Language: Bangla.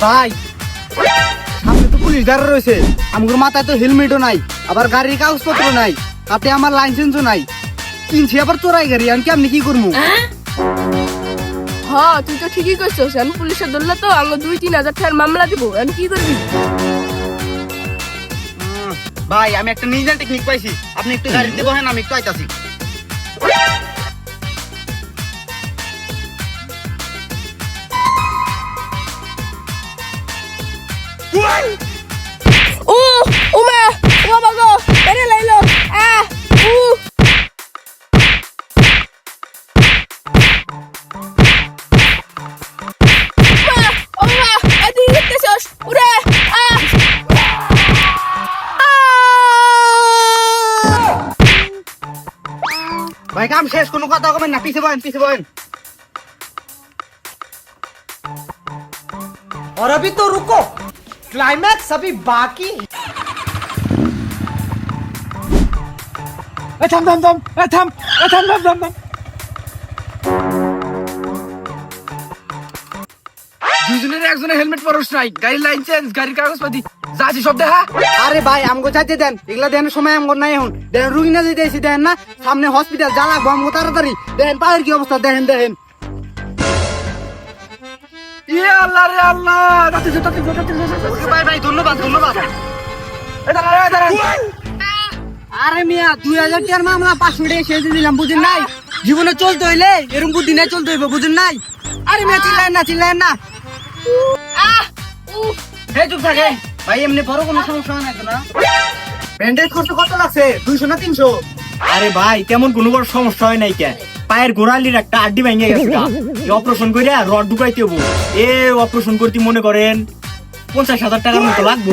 ভাই সামনে তো পুলিশ দাঁড়া রয়েছে, আমার মাথায় তো হেলমেটও নাই, আবার গাড়ির কাগজপত্র নাই, হাতে আমার লাইসেন্সও নাই, কিনছি আবার চোরাই গাড়ি, আমি কেমনি কি করবো? হ্যাঁ তুই তো ঠিকই করছিস, আমি পুলিশে ধরলে তো আমরা 2-3 হাজার টাকার মামলা দিব, আমি কি করবি? ভাই আমি একটা নিজের টেকনিক পাইছি, আপনি একটু গাড়িতে বহেন, আমি একটু আইতাছি। ও ওমা ও বাবা গো এরে লাইলো উ ওমা আদি দেখতেছস উরে ভাই কাম শেষ, কোনো কথা কবেন না, পিছে বহেন, পিছে বহেন। और अभी तो रुको, क्लाइमैक्स अभी बाकी। थम थम थम थम थम थम थम थम। দুজনের একজনের হেলমেট পরস নাই, গাড়ির লাইসেন্স, গাড়ির কাগজপাতি যা আছে সব দেখা। আরে ভাই আমগো যাইতে দেন, এগুলা দেনের সময় আমগো নাই, এখন দেখেন রুগী না যেতেছি, দেখেন না সামনে হসপিটাল, যা লাগবো আমগো তাড়াতাড়ি দেখেন, পায়ের কি অবস্থা দেখেন দেখেন। ইয়ে আল্লাহ রে আল্লাহ, তাতে ভাই ভাই ধন্যবাদ ধন্যবাদ। আরে মিয়া 2000 টাকার মামলা 500 টাকা শেষে দিলাম, বুঝেন নাই? জীবনে চলতে হইলে এরকম বুদ্ধি নাই, চলতে হইব, বুঝেন নাই? আরে মিয়া চিল্লায়েন না, চিল্লায়েন না। হে চুপ থাকে ভাই, এমনি বড় কোনো সমস্যা নাই তো না? ব্যান্ডেজ খরচ কত লাগছে, 200 না 300? আরে ভাই তেমন কোনো বড় সমস্যা হয় নাই, কে পায়ের গোড়ালির একটা আড্ডি ভেঙে গেছে, অপারেশন করে রড ঢুকাইতে হবো। এ অপারেশন করতে মনে করেন 50,000 টাকার মতো লাগবো।